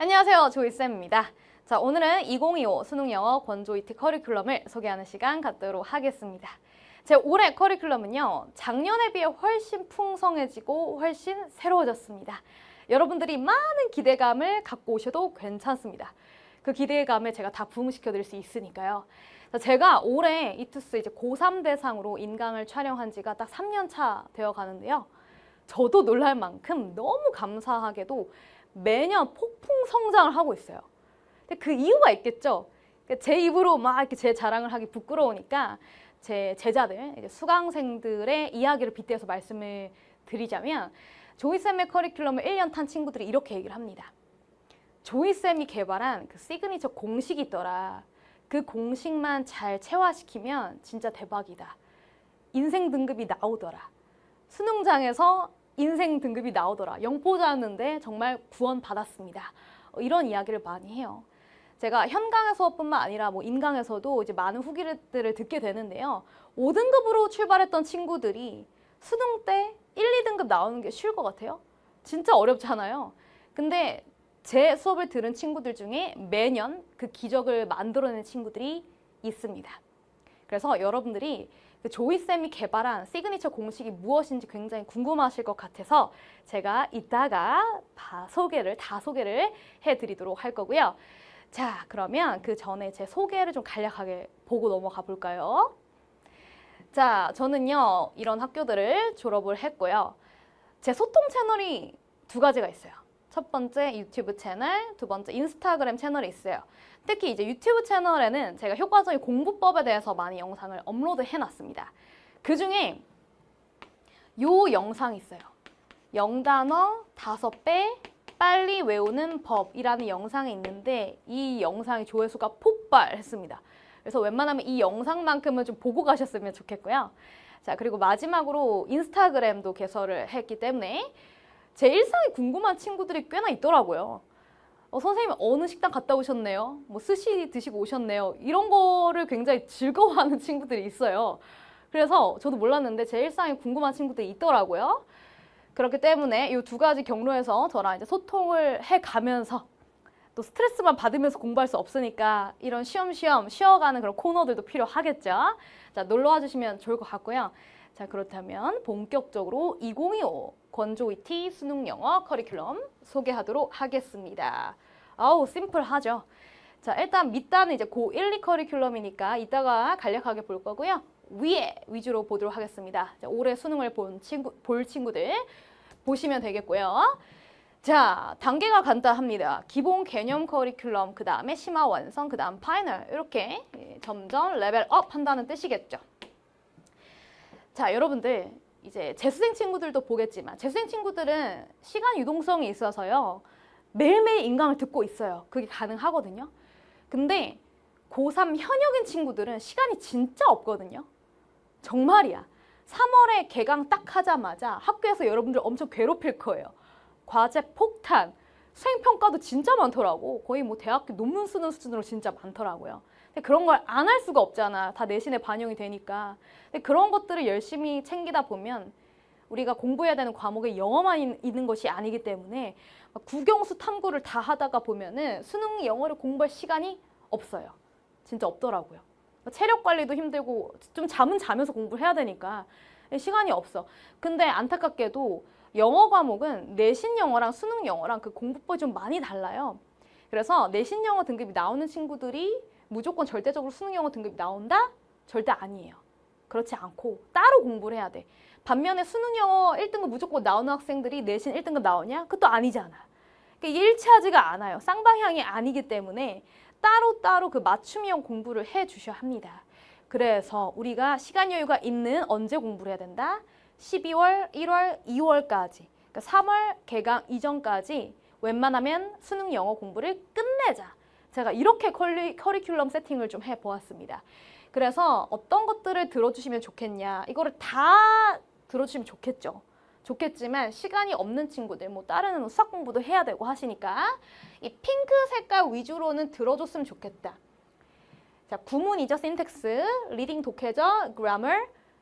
안녕하세요, 조이쌤입니다. 자, 오늘은 2025 수능영어 권조이트 커리큘럼을 소개하는 시간 갖도록 하겠습니다. 제 올해 커리큘럼은요, 작년에 비해 훨씬 풍성해지고 훨씬 새로워졌습니다. 여러분들이 많은 기대감을 갖고 오셔도 괜찮습니다. 그 기대감을 제가 다 부응시켜 드릴 수 있으니까요. 자, 제가 올해 이투스 이제 고3 대상으로 인강을 촬영한 지가 딱 3년 차 되어 가는데요. 저도 놀랄 만큼 너무 감사하게도 매년 폭풍 성장을 하고 있어요. 근데 그 이유가 있겠죠. 제 입으로 막 이렇게 제 자랑을 하기 부끄러우니까 제 제자들, 이제 수강생들의 이야기를 빗대서 말씀을 드리자면 조이쌤의 커리큘럼을 1년 탄 친구들이 이렇게 얘기를 합니다. 조이쌤이 개발한 그 시그니처 공식이 있더라. 그 공식만 잘 체화시키면 진짜 대박이다. 인생 등급이 나오더라. 수능장에서 인생 등급이 나오더라. 영포자였는데 정말 구원 받았습니다. 이런 이야기를 많이 해요. 제가 현강에서뿐만 아니라 뭐 인강에서도 이제 많은 후기들을 듣게 되는데요. 5등급으로 출발했던 친구들이 수능 때 1, 2등급 나오는 게 쉬울 것 같아요? 진짜 어렵잖아요. 근데 제 수업을 들은 친구들 중에 매년 그 기적을 만들어내는 친구들이 있습니다. 그래서 여러분들이 그 조이쌤이 개발한 시그니처 공식이 무엇인지 굉장히 궁금하실 것 같아서 제가 이따가 다 소개를 해드리도록 할 거고요. 자, 그러면 그 전에 제 소개를 좀 간략하게 보고 넘어가 볼까요? 자, 저는요, 이런 학교들을 졸업을 했고요. 제 소통 채널이 두 가지가 있어요. 첫 번째 유튜브 채널, 두 번째 인스타그램 채널이 있어요. 특히 이제 유튜브 채널에는 제가 효과적인 공부법에 대해서 많이 영상을 업로드 해놨습니다. 그 중에 요 영상이 있어요. 영단어 5배 빨리 외우는 법이라는 영상이 있는데 이 영상의 조회수가 폭발했습니다. 그래서 웬만하면 이 영상만큼은 좀 보고 가셨으면 좋겠고요. 자, 그리고 마지막으로 인스타그램도 개설을 했기 때문에 제 일상이 궁금한 친구들이 꽤나 있더라고요. 선생님 어느 식당 갔다 오셨네요? 뭐 스시 드시고 오셨네요? 이런 거를 굉장히 즐거워하는 친구들이 있어요. 그래서 저도 몰랐는데 제 일상이 궁금한 친구들이 있더라고요. 그렇기 때문에 이 두 가지 경로에서 저랑 이제 소통을 해가면서 또 스트레스만 받으면서 공부할 수 없으니까 이런 쉬엄쉬엄 쉬어가는 그런 코너들도 필요하겠죠. 자, 놀러와 주시면 좋을 것 같고요. 자, 그렇다면 본격적으로 2025 권조이티 수능영어 커리큘럼 소개하도록 하겠습니다. 아우, 심플하죠. 자, 일단 밑단은 이제 고1, 2 커리큘럼이니까 이따가 간략하게 볼 거고요. 위에 위주로 보도록 하겠습니다. 자, 올해 수능을 볼 친구들 보시면 되겠고요. 자, 단계가 간단합니다. 기본 개념 커리큘럼, 그 다음에 심화 완성, 그 다음 파이널 이렇게 점점 레벨업 한다는 뜻이겠죠. 자, 여러분들 이제 재수생 친구들도 보겠지만 재수생 친구들은 시간 유동성이 있어서요. 매일매일 인강을 듣고 있어요. 그게 가능하거든요. 근데 고3 현역인 친구들은 시간이 진짜 없거든요. 정말이야. 3월에 개강 딱 하자마자 학교에서 여러분들 엄청 괴롭힐 거예요. 과제 폭탄, 수행평가도 진짜 많더라고. 거의 뭐 대학교 논문 쓰는 수준으로 진짜 많더라고요. 근데 그런 걸 안 할 수가 없잖아. 다 내신에 반영이 되니까. 근데 그런 것들을 열심히 챙기다 보면 우리가 공부해야 되는 과목에 영어만 있는 것이 아니기 때문에 국영수 탐구를 다 하다가 보면은 수능 영어를 공부할 시간이 없어요. 진짜 없더라고요. 체력 관리도 힘들고 좀 잠은 자면서 공부를 해야 되니까 시간이 없어. 근데 안타깝게도 영어 과목은 내신 영어랑 수능 영어랑 그 공부법이 좀 많이 달라요. 그래서 내신 영어 등급이 나오는 친구들이 무조건 절대적으로 수능 영어 등급이 나온다? 절대 아니에요. 그렇지 않고 따로 공부를 해야 돼. 반면에 수능 영어 1등급 무조건 나오는 학생들이 내신 1등급 나오냐? 그것도 아니잖아. 그러니까 일치하지가 않아요. 쌍방향이 아니기 때문에 따로따로 그 맞춤형 공부를 해 주셔야 합니다. 그래서 우리가 시간 여유가 있는 언제 공부를 해야 된다? 12월, 1월, 2월까지. 그러니까 3월 개강 이전까지 웬만하면 수능 영어 공부를 끝내자. 제가 이렇게 커리큘럼 세팅을 좀 해보았습니다. 그래서 어떤 것들을 들어주시면 좋겠냐. 이거를 다 들어주시면 좋겠죠. 좋겠지만 시간이 없는 친구들, 뭐 다른 수학 공부도 해야 되고 하시니까 이 핑크 색깔 위주로는 들어줬으면 좋겠다. 자, 구문이죠. 신텍스, 리딩 독해죠. 그래머,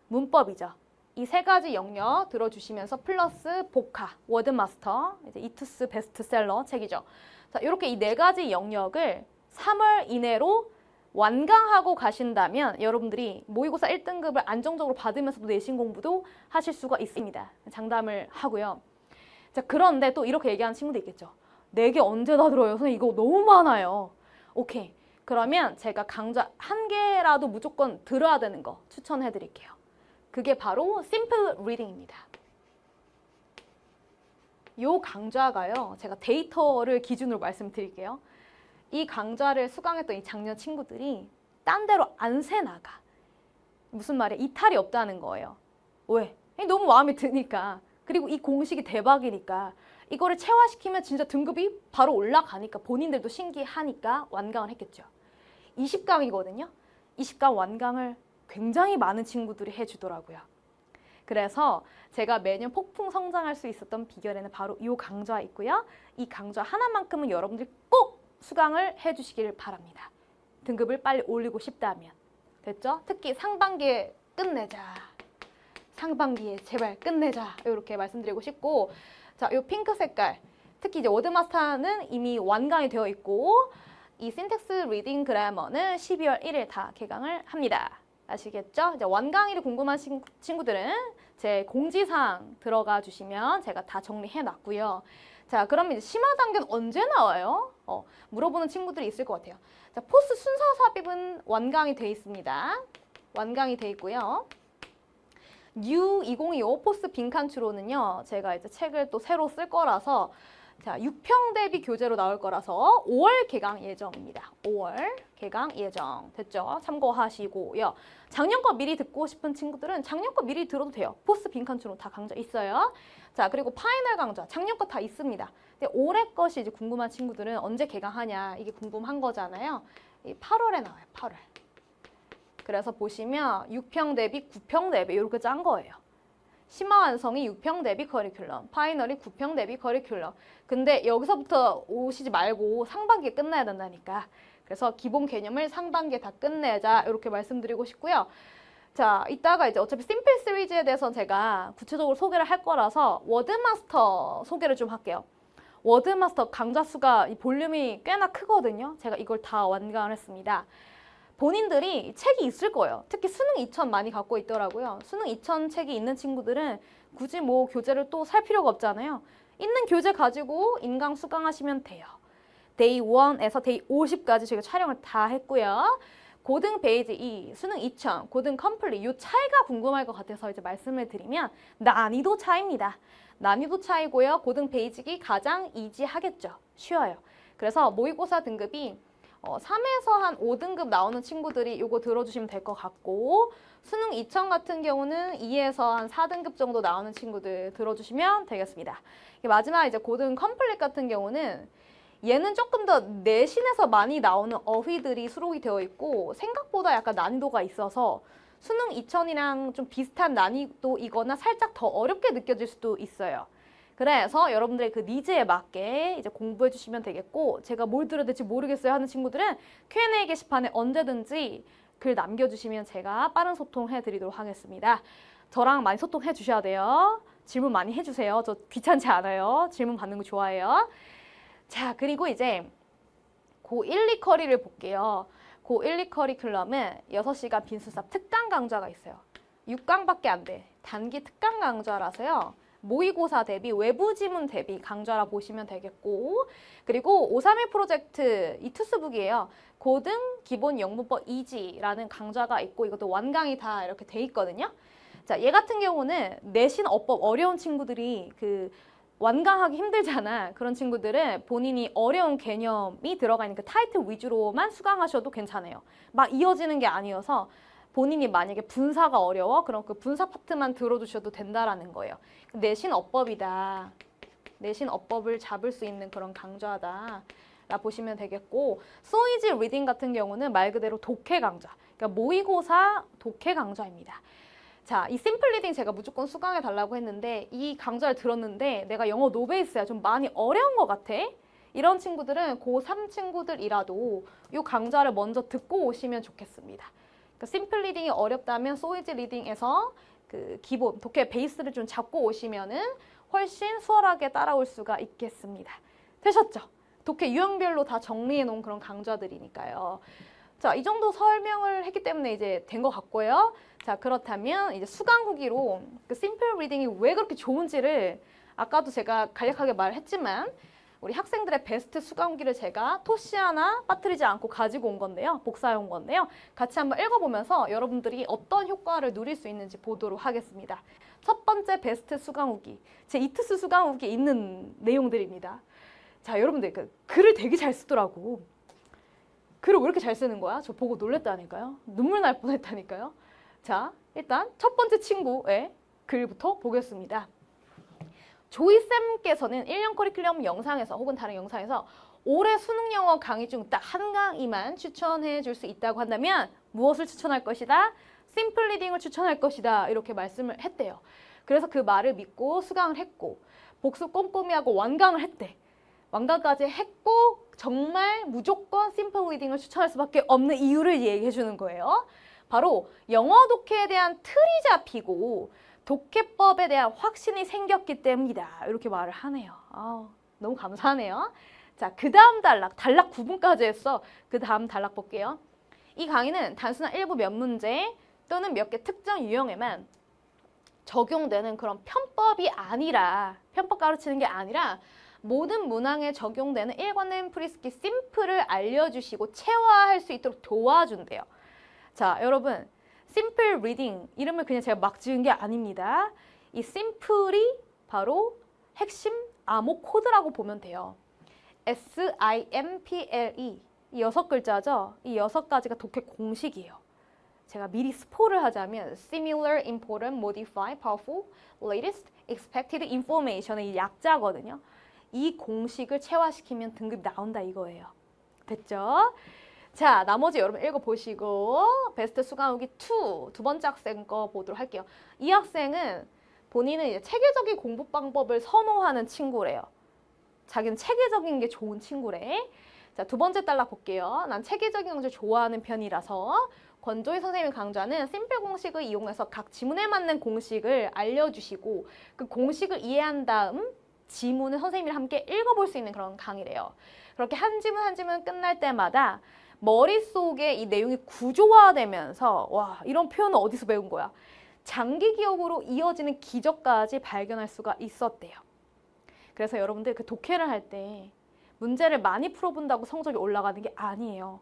문법이죠. 이 세 가지 영역 들어주시면서 플러스 복화, 워드마스터, 이제 이투스 베스트셀러 책이죠. 자, 이렇게 이 네 가지 영역을 3월 이내로 완강하고 가신다면 여러분들이 모의고사 1등급을 안정적으로 받으면서도 내신 공부도 하실 수가 있습니다. 장담을 하고요. 자, 그런데 또 이렇게 얘기하는 친구도 있겠죠. 4개 언제 다 들어요? 선생님 이거 너무 많아요. 오케이. 그러면 제가 강좌 1개라도 무조건 들어야 되는 거 추천해 드릴게요. 그게 바로 Simple Reading입니다. 요 강좌가요. 제가 데이터를 기준으로 말씀드릴게요. 이 강좌를 수강했던 이 작년 친구들이 딴 데로 안 새나가. 무슨 말이야? 이탈이 없다는 거예요. 왜? 너무 마음에 드니까. 그리고 이 공식이 대박이니까. 이거를 체화시키면 진짜 등급이 바로 올라가니까 본인들도 신기하니까 완강을 했겠죠. 20강이거든요. 20강 완강을 굉장히 많은 친구들이 해주더라고요. 그래서 제가 매년 폭풍 성장할 수 있었던 비결에는 바로 이 강좌 있고요. 이 강좌 하나만큼은 여러분들이 꼭 수강을 해주시길 바랍니다. 등급을 빨리 올리고 싶다면. 됐죠? 특히 상반기에 끝내자. 상반기에 제발 끝내자. 이렇게 말씀드리고 싶고, 자, 이 핑크 색깔. 특히 이제 워드마스터는 이미 완강이 되어 있고, 이 신텍스 리딩 그래머는 12월 1일 다 개강을 합니다. 아시겠죠? 이제 완강의를 궁금한 친구들은 제 공지사항 들어가 주시면 제가 다 정리해 놨고요. 자, 그럼 이제 심화 단계는 언제 나와요? 물어보는 친구들이 있을 것 같아요. 자, 포스 순서 삽입은 완강이 돼 있습니다. 완강이 돼 있고요. 뉴 2025 포스 빈칸추로는요, 제가 이제 책을 또 새로 쓸 거라서 자, 6평 대비 교재로 나올 거라서 5월 개강 예정입니다. 5월 개강 예정. 됐죠? 참고하시고요. 작년 거 미리 듣고 싶은 친구들은 작년 거 미리 들어도 돼요. 포스 빈칸추로 다 강좌 있어요. 자, 그리고 파이널 강좌. 작년 거 다 있습니다. 근데 올해 것이 이제 궁금한 친구들은 언제 개강하냐 이게 궁금한 거잖아요. 8월에 나와요. 8월. 그래서 보시면 6평 대비 9평 대비 이렇게 짠 거예요. 심화 완성이 6평 대비 커리큘럼, 파이널이 9평 대비 커리큘럼. 근데 여기서부터 오시지 말고 상반기에 끝나야 된다니까. 그래서 기본 개념을 상반기에 다 끝내자 이렇게 말씀드리고 싶고요. 자, 이따가 이제 어차피 심플 시리즈에 대해서는 제가 구체적으로 소개를 할 거라서 워드마스터 소개를 좀 할게요. 워드마스터 강좌 수가 이 볼륨이 꽤나 크거든요. 제가 이걸 다 완강을 했습니다. 본인들이 책이 있을 거예요. 특히 수능 2000 많이 갖고 있더라고요. 수능 2000 책이 있는 친구들은 굳이 뭐 교재를 또 살 필요가 없잖아요. 있는 교재 가지고 인강 수강하시면 돼요. 데이 1에서 데이 50까지 제가 촬영을 다 했고요. 고등 베이지 2, 수능 2000, 고등 컴플릿 이 차이가 궁금할 것 같아서 이제 말씀을 드리면 난이도 차이입니다. 난이도 차이고요. 고등 베이직이 가장 이지하겠죠. 쉬워요. 그래서 모의고사 등급이 3에서 한 5등급 나오는 친구들이 이거 들어주시면 될 것 같고 수능 2000 같은 경우는 2에서 한 4등급 정도 나오는 친구들 들어주시면 되겠습니다. 마지막 이제 고등 컴플릿 같은 경우는 얘는 조금 더 내신에서 많이 나오는 어휘들이 수록이 되어 있고 생각보다 약간 난이도가 있어서 수능 2000이랑 좀 비슷한 난이도이거나 살짝 더 어렵게 느껴질 수도 있어요. 그래서 여러분들의 그 니즈에 맞게 이제 공부해 주시면 되겠고 제가 뭘 들어야 될지 모르겠어요 하는 친구들은 Q&A 게시판에 언제든지 글 남겨주시면 제가 빠른 소통해 드리도록 하겠습니다. 저랑 많이 소통해 주셔야 돼요. 질문 많이 해주세요. 저 귀찮지 않아요. 질문 받는 거 좋아해요. 자, 그리고 이제 고1, 2커리를 볼게요. 고1, 2커리큘럼은 6시간 빈수삽 특강 강좌가 있어요. 6강밖에 안 돼. 단기 특강 강좌라서요. 모의고사 대비, 외부 지문 대비 강좌라 보시면 되겠고 그리고 531 프로젝트 이투스북이에요. 고등 기본 영문법 2지라는 강좌가 있고 이것도 완강이 다 이렇게 돼 있거든요. 자, 얘 같은 경우는 내신 어법 어려운 친구들이 그 완강하기 힘들잖아. 그런 친구들은 본인이 어려운 개념이 들어가 있는 그 타이틀 위주로만 수강하셔도 괜찮아요. 막 이어지는 게 아니어서 본인이 만약에 분사가 어려워? 그럼 그 분사 파트만 들어두셔도 된다라는 거예요. 내신 어법이다. 내신 어법을 잡을 수 있는 그런 강좌다. 라 보시면 되겠고 소이지 리딩 같은 경우는 말 그대로 독해 강좌. 그러니까 모의고사 독해 강좌입니다. 자, 이 심플 리딩 제가 무조건 수강해 달라고 했는데 이 강좌를 들었는데 내가 영어 노베이스야 좀 많이 어려운 것 같아. 이런 친구들은 고3 친구들이라도 이 강좌를 먼저 듣고 오시면 좋겠습니다. 심플 리딩이 어렵다면 소이지 리딩에서 그 기본 독해 베이스를 좀 잡고 오시면은 훨씬 수월하게 따라올 수가 있겠습니다. 되셨죠? 독해 유형별로 다 정리해 놓은 그런 강좌들이니까요. 자, 이 정도 설명을 했기 때문에 이제 된 것 같고요. 자, 그렇다면 이제 수강 후기로 그 심플 리딩이 왜 그렇게 좋은지를 아까도 제가 간략하게 말했지만 우리 학생들의 베스트 수강 후기를 제가 토시 하나 빠뜨리지 않고 가지고 온 건데요. 복사해 온 건데요. 같이 한번 읽어보면서 여러분들이 어떤 효과를 누릴 수 있는지 보도록 하겠습니다. 첫 번째 베스트 수강 후기. 제 이트스 수강 후기에 있는 내용들입니다. 자, 여러분들 그 글을 되게 잘 쓰더라고. 글을 왜 이렇게 잘 쓰는 거야? 저 보고 놀랬다니까요. 눈물 날 뻔했다니까요. 자, 일단 첫 번째 친구의 글부터 보겠습니다. 조이쌤께서는 1년 커리큘럼 영상에서 혹은 다른 영상에서 올해 수능 영어 강의 중 딱 한 강의만 추천해 줄 수 있다고 한다면 무엇을 추천할 것이다? 심플 리딩을 추천할 것이다. 이렇게 말씀을 했대요. 그래서 그 말을 믿고 수강을 했고 복습 꼼꼼히 하고 완강을 했대. 완강까지 했고 정말 무조건 심플 리딩을 추천할 수밖에 없는 이유를 얘기해 주는 거예요. 바로 영어 독해에 대한 틀이 잡히고 독해법에 대한 확신이 생겼기 때문이다. 이렇게 말을 하네요. 너무 감사하네요. 자, 그 다음 단락 9분까지 했어. 그 다음 단락 볼게요. 이 강의는 단순한 일부 몇 문제 또는 몇 개 특정 유형에만 적용되는 그런 편법이 아니라, 편법 가르치는 게 아니라 모든 문항에 적용되는 일관된 프리스키 심플을 알려주시고 체화할 수 있도록 도와준대요. 자, 여러분 심플 리딩 이름을 그냥 제가 막 지은 게 아닙니다. 이 심플이 바로 핵심 암호 코드라고 보면 돼요. SIMPLE 이 6글자죠. 이 6가지가 독해 공식이에요. 제가 미리 스포를 하자면 Similar, Important, Modify, Powerful, Latest, Expected Information의 약자거든요. 이 공식을 체화시키면 등급이 나온다 이거예요. 됐죠? 자, 나머지 여러분 읽어보시고 베스트 수강 후기 2, 두 번째 학생 거 보도록 할게요. 이 학생은 본인은 이제 체계적인 공부 방법을 선호하는 친구래요. 자기는 체계적인 게 좋은 친구래. 자, 두 번째 단락 볼게요. 난 체계적인 것을 좋아하는 편이라서 권조희 선생님이 강조하는 심플 공식을 이용해서 각 지문에 맞는 공식을 알려주시고 그 공식을 이해한 다음 지문을 선생님이랑 함께 읽어볼 수 있는 그런 강의래요. 그렇게 한 지문 한 지문 끝날 때마다 머릿속에 이 내용이 구조화되면서 와, 이런 표현은 어디서 배운 거야? 장기 기억으로 이어지는 기적까지 발견할 수가 있었대요. 그래서 여러분들 그 독해를 할 때 문제를 많이 풀어본다고 성적이 올라가는 게 아니에요.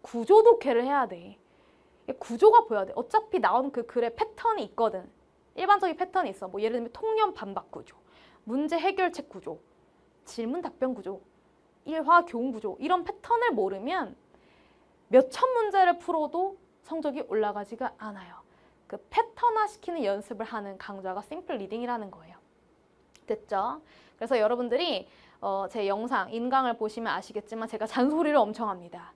구조 독해를 해야 돼. 구조가 보여야 돼. 어차피 나오는 그 글에 패턴이 있거든. 일반적인 패턴이 있어. 뭐 예를 들면 통념 반박 구조, 문제 해결책 구조, 질문 답변 구조, 일화 교훈 구조 이런 패턴을 모르면 몇천 문제를 풀어도 성적이 올라가지가 않아요. 그 패턴화 시키는 연습을 하는 강좌가 심플 리딩이라는 거예요. 됐죠? 그래서 여러분들이 제 영상 인강을 보시면 아시겠지만 제가 잔소리를 엄청 합니다.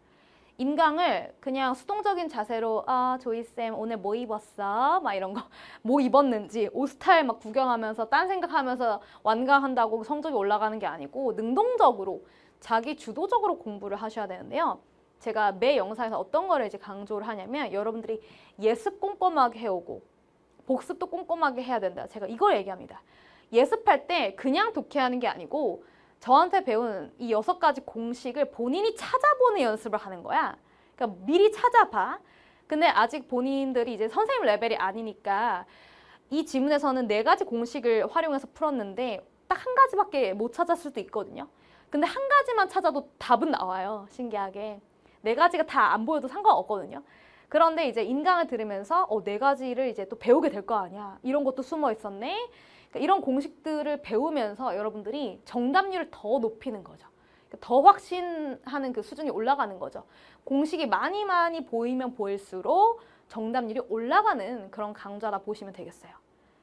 인강을 그냥 수동적인 자세로 조이쌤 오늘 뭐 입었어? 막 이런 거 뭐 입었는지 옷 스타일 막 구경하면서 딴 생각하면서 완강한다고 성적이 올라가는 게 아니고 능동적으로 자기 주도적으로 공부를 하셔야 되는데요. 제가 매 영상에서 어떤 거를 이제 강조를 하냐면 여러분들이 예습 꼼꼼하게 해오고 복습도 꼼꼼하게 해야 된다. 제가 이걸 얘기합니다. 예습할 때 그냥 독해하는 게 아니고 저한테 배운 이 6가지 공식을 본인이 찾아보는 연습을 하는 거야. 그러니까 미리 찾아봐. 근데 아직 본인들이 이제 선생님 레벨이 아니니까 이 지문에서는 4가지 공식을 활용해서 풀었는데 딱 한 가지밖에 못 찾았을 수도 있거든요. 근데 한 가지만 찾아도 답은 나와요. 신기하게. 4가지가 다 안 보여도 상관없거든요. 그런데 이제 인강을 들으면서 4가지를 이제 또 배우게 될 거 아니야. 이런 것도 숨어 있었네. 그러니까 이런 공식들을 배우면서 여러분들이 정답률을 더 높이는 거죠. 그러니까 더 확신하는 그 수준이 올라가는 거죠. 공식이 많이 보이면 보일수록 정답률이 올라가는 그런 강좌다 보시면 되겠어요.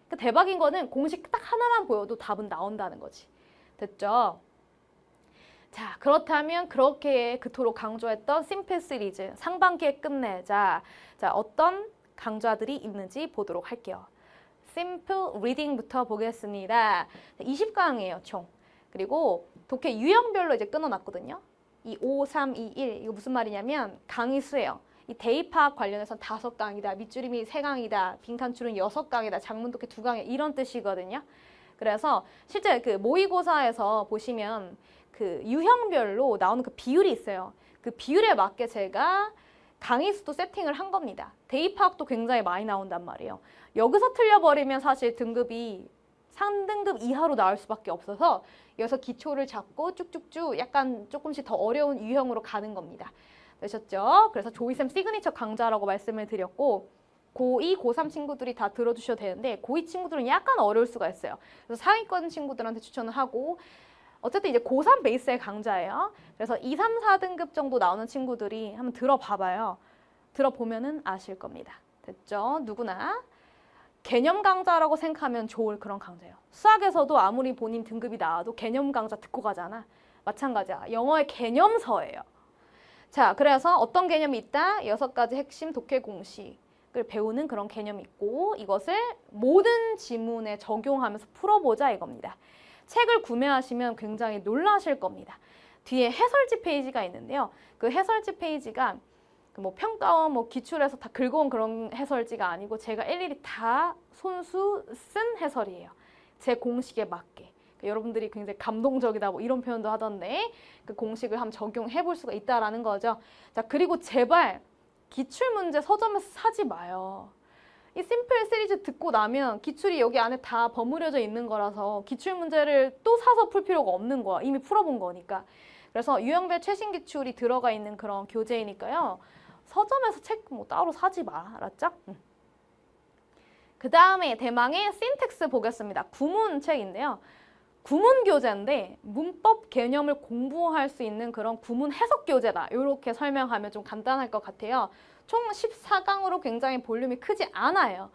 그러니까 대박인 거는 공식 딱 하나만 보여도 답은 나온다는 거지. 됐죠? 자, 그렇다면 그렇게 그토록 강조했던 심플 시리즈 상반기에 끝내자. 자, 어떤 강좌들이 있는지 보도록 할게요. 심플 리딩부터 보겠습니다. 20강이에요, 총. 그리고 독해 유형별로 이제 끊어놨거든요. 이 5, 3, 2, 1 이거 무슨 말이냐면 강의 수예요. 이 대입학 관련해서는 5강이다, 밑줄임이 3강이다, 빈칸줄은 6강이다, 장문독해 2강이다 이런 뜻이거든요. 그래서 실제 그 모의고사에서 보시면 그 유형별로 나오는 그 비율이 있어요. 그 비율에 맞게 제가 강의 수도 세팅을 한 겁니다. 대입학도 굉장히 많이 나온단 말이에요. 여기서 틀려버리면 사실 등급이 3등급 이하로 나올 수밖에 없어서 여기서 기초를 잡고 쭉쭉쭉 약간 조금씩 더 어려운 유형으로 가는 겁니다. 되셨죠? 그래서 조이쌤 시그니처 강좌라고 말씀을 드렸고 고2, 고3 친구들이 다 들어주셔도 되는데 고2 친구들은 약간 어려울 수가 있어요. 그래서 상위권 친구들한테 추천을 하고 어쨌든 이제 고3 베이스의 강좌예요. 그래서 2, 3, 4등급 정도 나오는 친구들이 한번 들어봐봐요. 들어보면은 아실 겁니다. 됐죠? 누구나 개념 강좌라고 생각하면 좋을 그런 강좌예요. 수학에서도 아무리 본인 등급이 나와도 개념 강좌 듣고 가잖아. 마찬가지야. 영어의 개념서예요. 자, 그래서 어떤 개념이 있다? 6가지 핵심 독해 공식을 배우는 그런 개념이 있고 이것을 모든 지문에 적용하면서 풀어보자 이겁니다. 책을 구매하시면 굉장히 놀라실 겁니다. 뒤에 해설지 페이지가 있는데요. 그 해설지 페이지가 뭐 평가원, 뭐 기출에서 다 긁어온 그런 해설지가 아니고 제가 일일이 다 손수 쓴 해설이에요. 제 공식에 맞게. 그러니까 여러분들이 굉장히 감동적이다 뭐 이런 표현도 하던데 그 공식을 한번 적용해 볼 수가 있다라는 거죠. 자, 그리고 제발 기출문제 서점에서 사지 마요. 이 심플 시리즈 듣고 나면 기출이 여기 안에 다 버무려져 있는 거라서 기출문제를 또 사서 풀 필요가 없는 거야. 이미 풀어본 거니까. 그래서 유형별 최신 기출이 들어가 있는 그런 교재이니까요. 서점에서 책 뭐 따로 사지 마. 알았죠? 그 다음에 대망의 신텍스 보겠습니다. 구문 책인데요. 구문 교재인데 문법 개념을 공부할 수 있는 그런 구문 해석 교재다. 이렇게 설명하면 좀 간단할 것 같아요. 총 14강으로 굉장히 볼륨이 크지 않아요.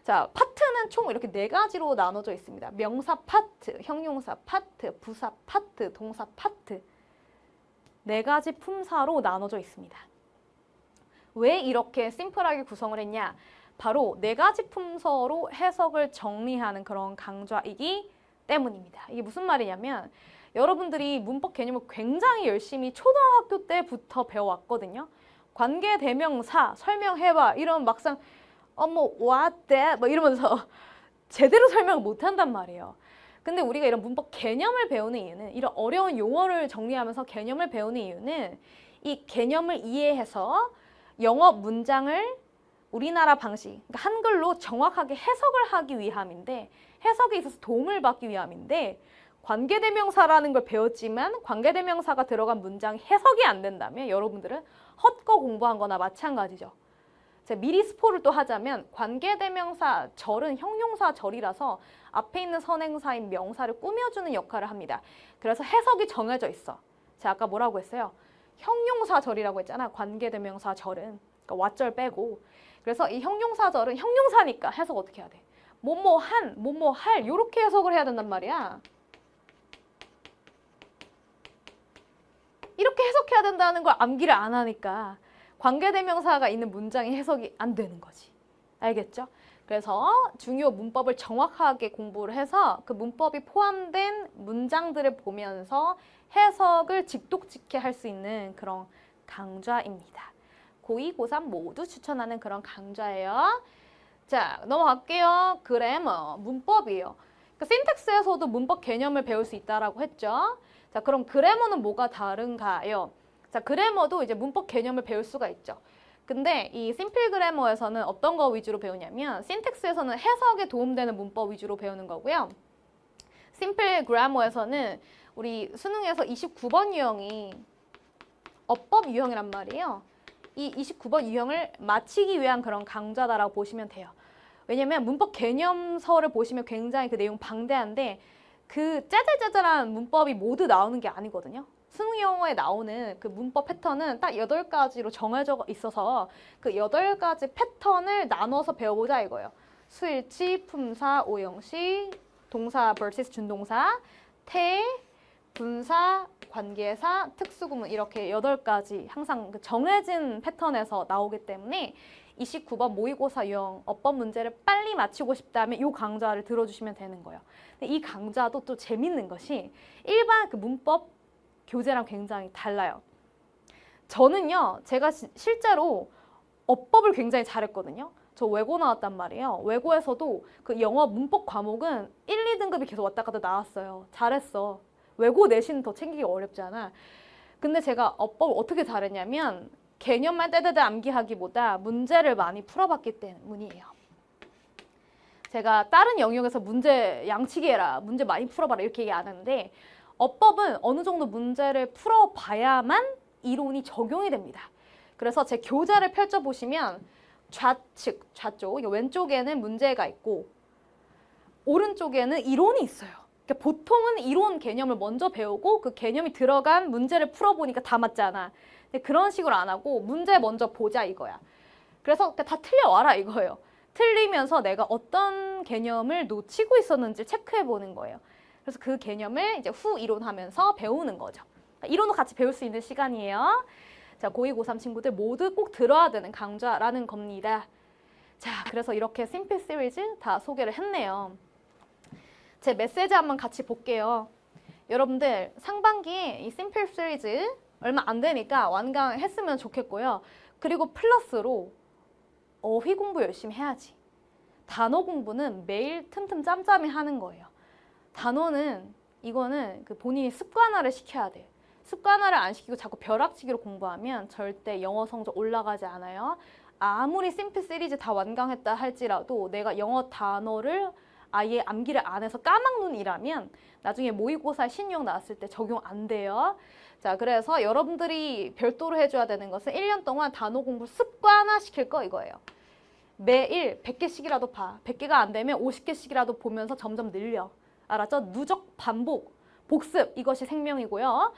자, 파트는 총 이렇게 4가지로 나눠져 있습니다. 명사 파트, 형용사 파트, 부사 파트, 동사 파트. 4가지 품사로 나눠져 있습니다. 왜 이렇게 심플하게 구성을 했냐? 바로 4가지 품서로 해석을 정리하는 그런 강좌이기 때문입니다. 이게 무슨 말이냐면 여러분들이 문법 개념을 굉장히 열심히 초등학교 때부터 배워왔거든요. 관계대명사 설명해봐 이러면 막상 뭐 what that 뭐 이러면서 제대로 설명을 못한단 말이에요. 근데 우리가 이런 문법 개념을 배우는 이유는 이런 어려운 용어를 정리하면서 개념을 배우는 이유는 이 개념을 이해해서 영어 문장을 우리나라 방식, 그러니까 한글로 정확하게 해석을 하기 위함인데 해석에 있어서 도움을 받기 위함인데 관계대명사라는 걸 배웠지만 관계대명사가 들어간 문장이 해석이 안 된다면 여러분들은 헛거 공부한 거나 마찬가지죠. 제가 미리 스포를 또 하자면 관계대명사 절은 형용사 절이라서 앞에 있는 선행사인 명사를 꾸며주는 역할을 합니다. 그래서 해석이 정해져 있어. 제가 아까 뭐라고 했어요? 형용사 절이라고 했잖아. 관계대명사 절은. 그러니까 왓절 빼고. 그래서 이 형용사 절은 형용사니까 해석 어떻게 해야 돼? 뭐뭐 한, 뭐뭐 할 이렇게 해석을 해야 된단 말이야. 이렇게 해석해야 된다는 걸 암기를 안 하니까 관계대명사가 있는 문장이 해석이 안 되는 거지. 알겠죠? 그래서 중요 문법을 정확하게 공부를 해서 그 문법이 포함된 문장들을 보면서 해석을 직독직해 할 수 있는 그런 강좌입니다. 고2, 고3 모두 추천하는 그런 강좌예요. 자, 넘어갈게요. 그래머, 문법이에요. 그러니까 신텍스에서도 문법 개념을 배울 수 있다라고 했죠. 자, 그럼 그래머는 뭐가 다른가요? 자, 그래머도 이제 문법 개념을 배울 수가 있죠. 근데 이 심플 그래머에서는 어떤 거 위주로 배우냐면 신텍스에서는 해석에 도움되는 문법 위주로 배우는 거고요. 심플 그래머에서는 우리 수능에서 29번 유형이 어법 유형이란 말이에요. 이 29번 유형을 마치기 위한 그런 강좌다라고 보시면 돼요. 왜냐면 문법 개념서를 보시면 굉장히 그 내용 방대한데 그 짜잘짜잘한 문법이 모두 나오는 게 아니거든요. 수능 영어에 나오는 그 문법 패턴은 딱 8가지로 정해져 있어서 그 8가지 패턴을 나눠서 배워보자 이거예요. 수일치, 품사, 오형식, 동사 vs 준동사, 태, 분사, 관계사, 특수구문 이렇게 8가지 항상 그 정해진 패턴에서 나오기 때문에 29번 모의고사 유형 어법 문제를 빨리 맞히고 싶다면 이 강좌를 들어주시면 되는 거예요. 근데 이 강좌도 또 재밌는 것이 일반 그 문법 교재랑 굉장히 달라요. 저는요, 제가 실제로 어법을 굉장히 잘했거든요. 저 외고 나왔단 말이에요. 외고에서도 그 영어 문법 과목은 1, 2등급이 계속 왔다 갔다 나왔어요. 잘했어. 외고 내신은 더 챙기기 어렵잖아. 근데 제가 어법을 어떻게 잘했냐면 개념만 떼대대 암기하기보다 문제를 많이 풀어봤기 때문이에요. 제가 다른 영역에서 문제 양치기 해라, 문제 많이 풀어봐라 이렇게 얘기 안 하는데 어법은 어느 정도 문제를 풀어봐야만 이론이 적용이 됩니다. 그래서 제 교재를 펼쳐보시면 좌쪽, 왼쪽에는 문제가 있고 오른쪽에는 이론이 있어요. 그러니까 보통은 이론 개념을 먼저 배우고 그 개념이 들어간 문제를 풀어보니까 다 맞잖아. 근데 그런 식으로 안 하고 문제 먼저 보자 이거야. 그래서 다 틀려와라 이거예요. 틀리면서 내가 어떤 개념을 놓치고 있었는지 체크해보는 거예요. 그래서 그 개념을 이제 후 이론하면서 배우는 거죠. 이론도 같이 배울 수 있는 시간이에요. 자, 고2, 고3 친구들 모두 꼭 들어야 되는 강좌라는 겁니다. 자, 그래서 이렇게 심플 시리즈 다 소개를 했네요. 제 메시지 한번 같이 볼게요. 여러분들 상반기에 이 심플 시리즈 얼마 안 되니까 완강했으면 좋겠고요. 그리고 플러스로 어휘 공부 열심히 해야지. 단어 공부는 매일 틈틈 짬짬이 하는 거예요. 단어는 이거는 그 본인이 습관화를 시켜야 돼. 습관화를 안 시키고 자꾸 벼락치기로 공부하면 절대 영어 성적 올라가지 않아요. 아무리 심플 시리즈 다 완강했다 할지라도 내가 영어 단어를 아예 암기를 안 해서 까막눈이라면 나중에 모의고사 신유형 나왔을 때 적용 안 돼요. 자, 그래서 여러분들이 별도로 해줘야 되는 것은 1년 동안 단어 공부 습관화 시킬 거 이거예요. 매일 100개씩이라도 봐. 100개가 안 되면 50개씩이라도 보면서 점점 늘려. 알았죠? 누적 반복, 복습 이것이 생명이고요.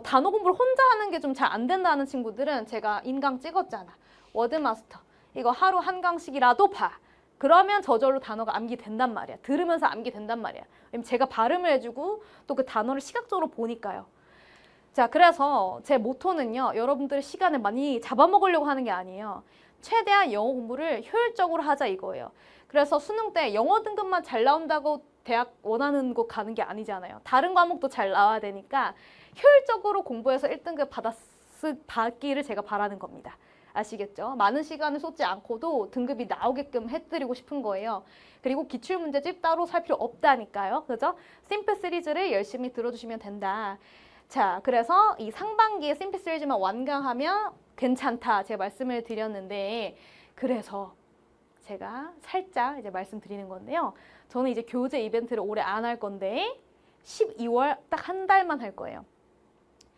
단어 공부를 혼자 하는 게 좀 잘 안 된다는 친구들은 제가 인강 찍었잖아. 워드마스터. 이거 하루 한 강씩이라도 봐. 그러면 저절로 단어가 암기된단 말이야. 들으면서 암기된단 말이야. 왜냐면 제가 발음을 해주고 또 그 단어를 시각적으로 보니까요. 자, 그래서 제 모토는요. 여러분들의 시간을 많이 잡아먹으려고 하는 게 아니에요. 최대한 영어 공부를 효율적으로 하자 이거예요. 그래서 수능 때 영어 등급만 잘 나온다고 대학 원하는 곳 가는 게 아니잖아요. 다른 과목도 잘 나와야 되니까 효율적으로 공부해서 1등급 받기를 제가 바라는 겁니다. 아시겠죠? 많은 시간을 쏟지 않고도 등급이 나오게끔 해드리고 싶은 거예요. 그리고 기출문제집 따로 살 필요 없다니까요. 그죠? 심플 시리즈를 열심히 들어주시면 된다. 자, 그래서 이 상반기에 심플 시리즈만 완강하면 괜찮다. 제가 말씀을 드렸는데 그래서 제가 살짝 이제 말씀드리는 건데요. 저는 이제 교재 이벤트를 올해 안 할 건데 12월 딱 한 달만 할 거예요.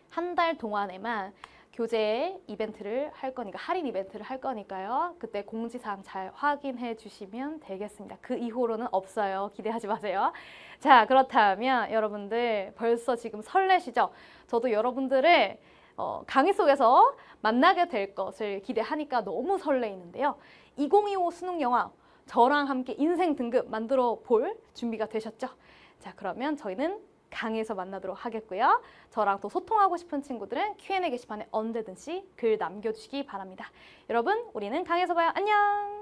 한 달 동안에만 교재 이벤트를 할 거니까 할인 이벤트를 할 거니까요. 그때 공지사항 잘 확인해 주시면 되겠습니다. 그 이후로는 없어요. 기대하지 마세요. 자, 그렇다면 여러분들 벌써 지금 설레시죠? 저도 여러분들을 강의 속에서 만나게 될 것을 기대하니까 너무 설레이는데요. 2025 수능 영어 저랑 함께 인생 등급 만들어 볼 준비가 되셨죠? 자, 그러면 저희는 강의에서 만나도록 하겠고요. 저랑 또 소통하고 싶은 친구들은 Q&A 게시판에 언제든지 글 남겨주시기 바랍니다. 여러분, 우리는 강의에서 봐요. 안녕!